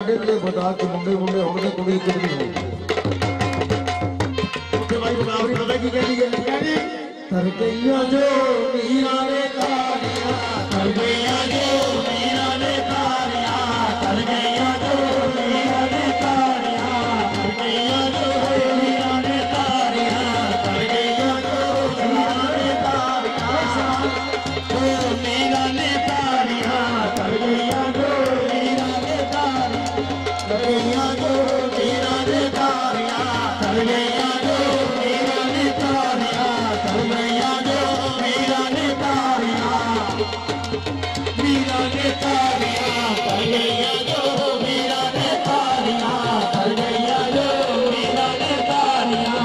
बता के मुंडे मुंडे होने कुड़ी कुड़ी हो के भाई बावरी पता की कहती है तर गईया जो मीरा ने तारिया तर गईया जो मीरा ने तारिया तर गईया जो मीरा ने तारिया तर गईया जो मीरा ने तारिया तर गईया जो मीरा ने तारिया ओ मीरा ने तारिया तर गईया जो मीरा ने तारिया तर गईया जो मीरा ने तारिया तर गईया जो मीरा ने तारिया तर गईया जो मीरा ने तारिया मीरा ने तारिया तर गईया जो मीरा ने तारिया तर गईया जो मीरा ने तारिया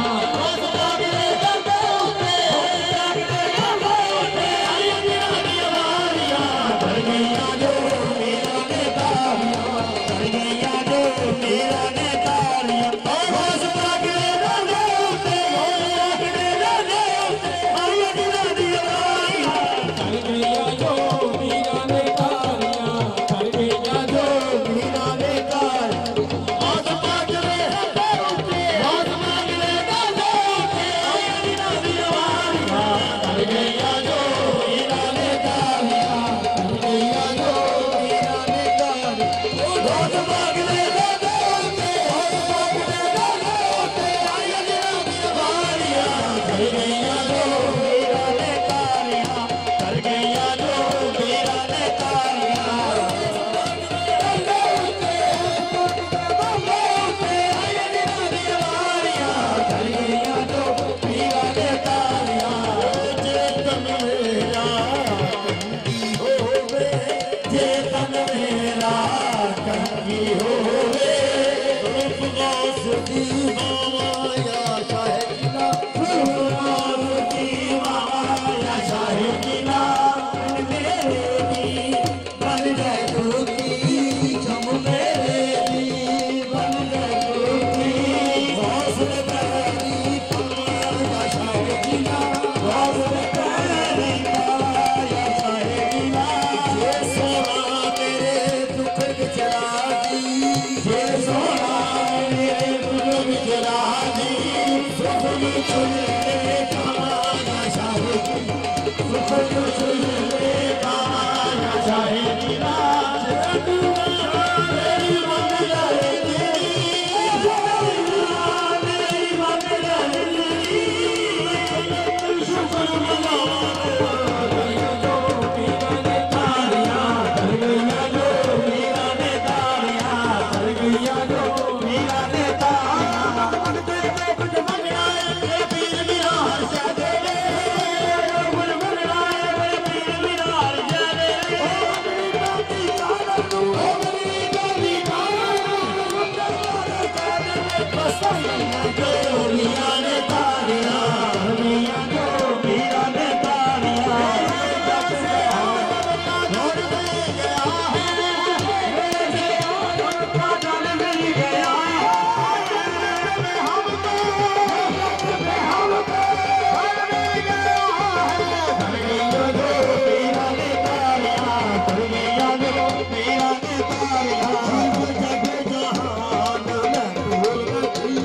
उस लागे दर्द उते आई मीरा दी वारिया तर गईया जो मीरा ने तारिया तर गईया जो मीरा ने तारिया उस लागे दर्द उते आई मीरा दी वारिया तर गईया जो मीरा ने तारिया तर गईया जो मीरा ने तारिया उस लागे दर्द उते उस लागे दर्द उते आई मीरा दी वारिया तर गईया जो मीरा ने तारिया तर गईया जो मीरा ने तारिया उस लागे दर्द उते उस लागे दर्द उते आई मीरा दी वारिया तर गईया जो मीरा ने तारिया तर गईया जो मीरा ने तारिया चेतन मेरा कंगी होवे रूपगोस दीवाया शाहिदीना रूपगोस दीवाया शाहिदीना मेरे दी बन गए दूती जम मेरे दी बन गए दूती हौसले पैरी पाया शाहिदीना हौसले पैरी पाया शाहिदीना ये सोना मेरे दुख बिचरा दी ये सोना मेरे दुख बिचरा दी सुख मुझे पाया शाहिदीना सुख मुझे पाया शाहिदीना मेरी मन जाएगी मेरी मन जाएगी शुक्र मना जो मीरा ने तारिया तर गईया जो मीरा ने तारिया तर गईया जो मीरा ने तारिया कुछ मंगना है पीर मेरा हर्षा दे कुछ मंगना है पीर मेरा हर्षा दे ओ मेरी गाती कानू ओ मेरी गाती कानू बस जो मीरा ने तारिया मीरा जो मीरा ने तारिया छोड़ दे गया मेरे का जान मिल गया हम तो मिल गया तर गईया जो मीरा ने तारिया तर गईया जो मीरा ने तारिया जग जहान में ढूंढती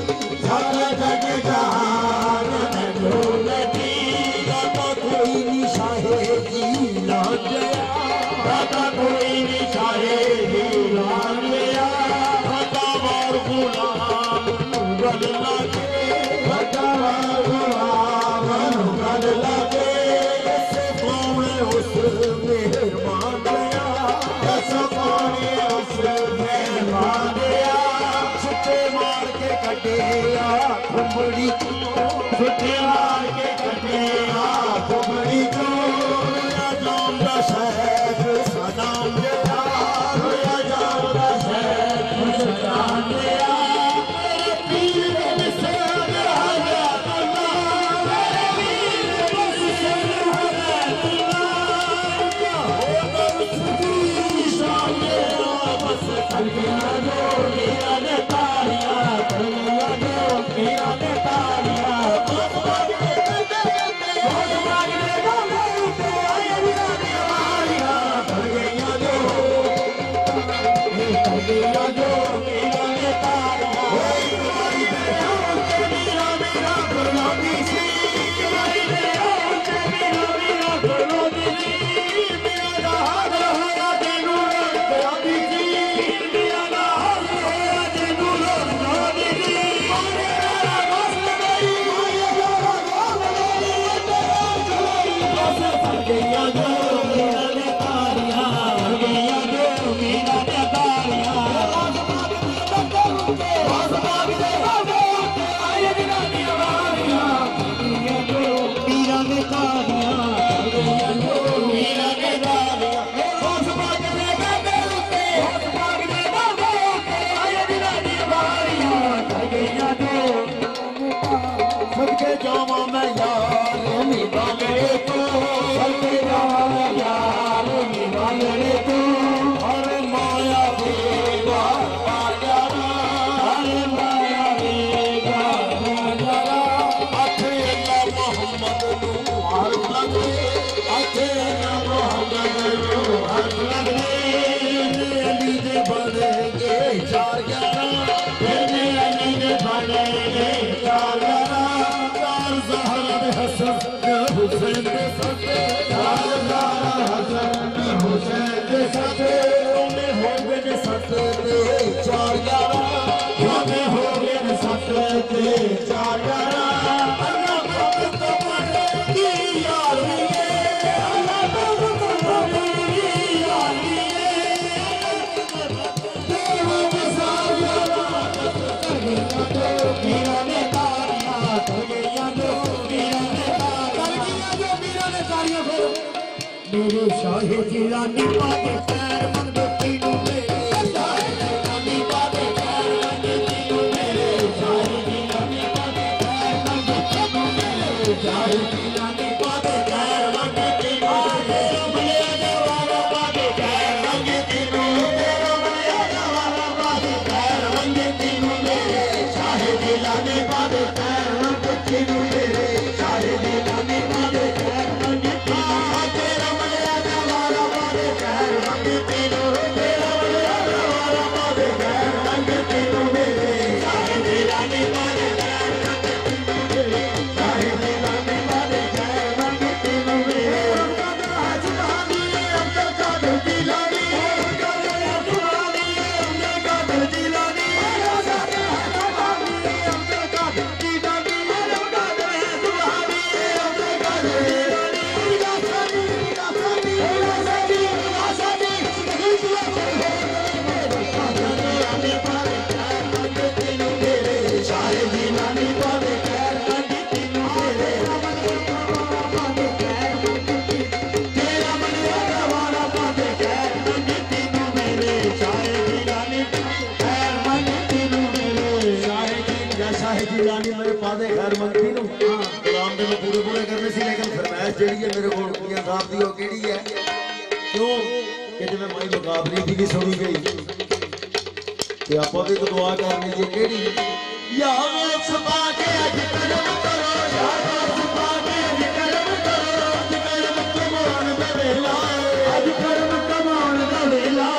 सारा जग जहान में ढूंढती दाता कोई निशाहेगी लान गया दाता कोई निशाहेगी लान गया दाता वार गुलाम गल लागे दाता वार गुलाम गल लागे ऐसे पाने उस मेहरबान गया ऐसा पाने उस मेहरबान गया छुट्टे मार के कटेया खुबड़ी छुट्टे मार के कटेया खुबड़ी जो रोया जाऊंगा शहर सदाम गया रोया जाऊंगा शहर सदाम गया मेरे पीर बस से आ गया अल्लाह मेरे पीर बस से आ गया अल्लाह ओ दर्द शाम मेरा बस कर गया जो मीरा ने तारिया कर गया जो मीरा ने तारिया कर गया जो जावा मैं यार निभाने तू सके जावा मैं यार निभाने तू अरे माया देगा यारा अरे माया देगा यारा आखे अल्लाह मोहम्मद नू हर लगे आखे अल्लाह मोहम्मद नू हर लगे अली दे बनेंगे चार यारा अली दे बनेंगे चार यारा चार ज़हरा हसन हुसैन दे सते चार ज़हरा हसन हुसैन दे सते उन्हें हो गए सते ते चार यारा उन्हें हो गए सते ते चार यारा अल्लाह पाक तो बनेगी यारी अल्लाह पाक तो बनेगी यारी देवा मसाल यारा मीरा ने तारियां कर गईयां जो मीरा ने तारियां जो मीरा ने तारियां फिर मेरे शाहे जिलानी पाके पैर मंगो तीनों मेरे शाहे जिलानी पाके पैर मंगो तीनों मेरे शाहे जिलानी पाके पैर मंगो तीनों मेरे शाहे जिलानी पाके पैर मंगो तीनों मेरे मलिया जवारा पाके पैर मंगो तीनों मेरे मलिया जवारा पाके पैर मंगो तीनों मेरे शाहे जिलानी पाके पैर मंगो तीनों मेरे शाहे जिलानी पाके पैर मंगो तीनों तेरा मलिया जवारा पाके पैर मंगो तीनों तेरा मलिया जवारा पाके पैर मंगो तीनों मेरे शाहे जिलानी पाके पैर मंगो तीनों मेरे शाहे जिलानी पाके पैर मंगो तीनों मेरे सुभानी अब्दुल कादिर जिलानी सुभानी अब्दुल कादिर जिलानी सुभानी अब्दुल कादिर जिलानी सुभानी अब्दुल कादिर मेरे पादे खैर मंगती नूं कलाम दे पूरे पूरे करने सी लेकिन फरमाइश जेड़ी है मेरे कोल मियां साहब दी ओ केड़ी है क्यों कि जिवें माई मुकाबले दी भी सुनी गई ते आपां भी दुआ करनी जी केड़ी या वेस पाके अज करम करो या वेस पाके अज करम करो अज करम कमान दे वेला अज करम कमान दे वेला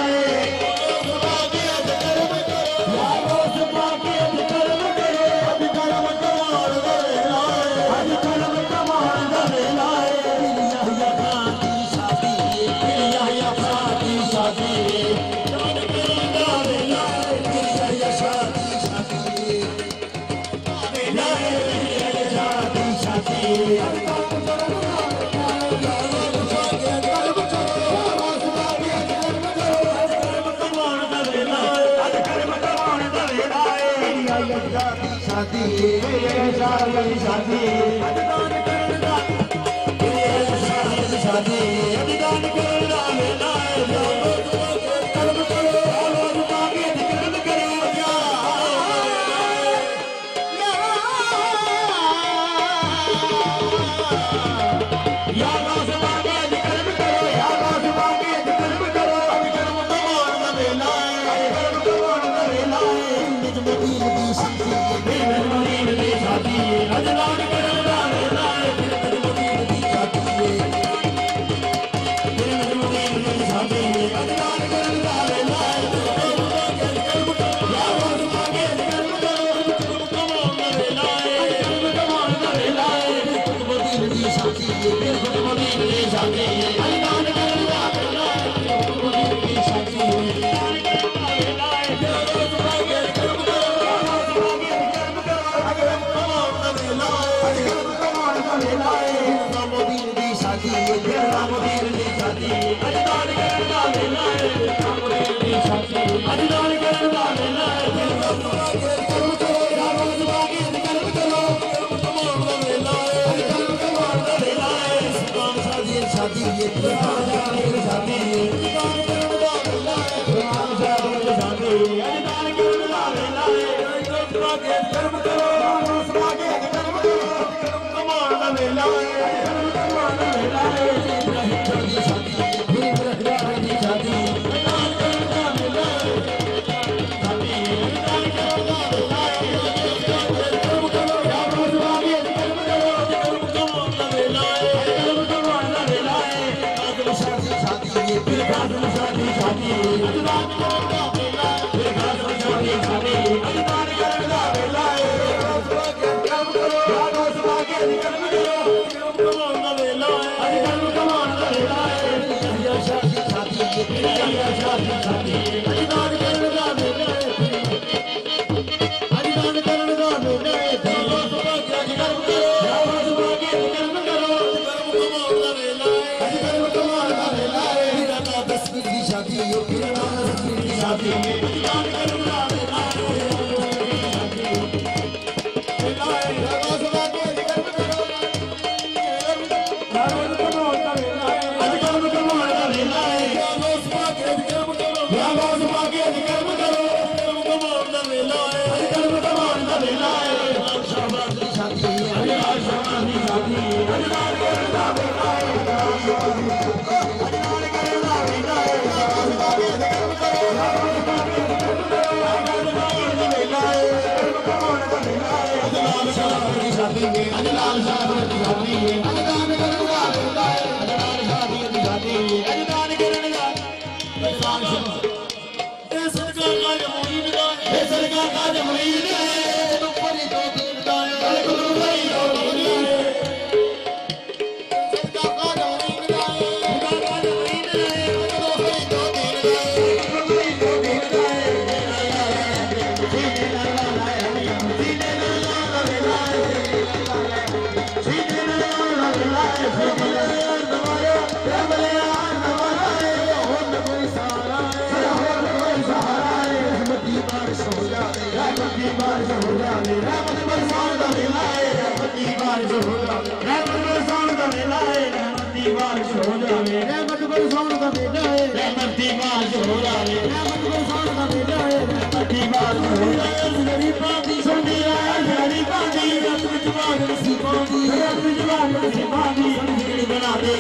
कर्म करो शादी है अजलाल शादी की शादी है अजदान करने का होता है अजलाल शादी की शादी है अजदान करने का अजलाल ये सरकार का जमुईन का ये सरकार का जमुईन है ऊपर ही दो तीन का है गुरु भाई दो तीन है सरकार का जमुईन का है सरकार का जमुईन है गुरु भाई दो तीन का है गुरु भाई दो तीन का है बना दे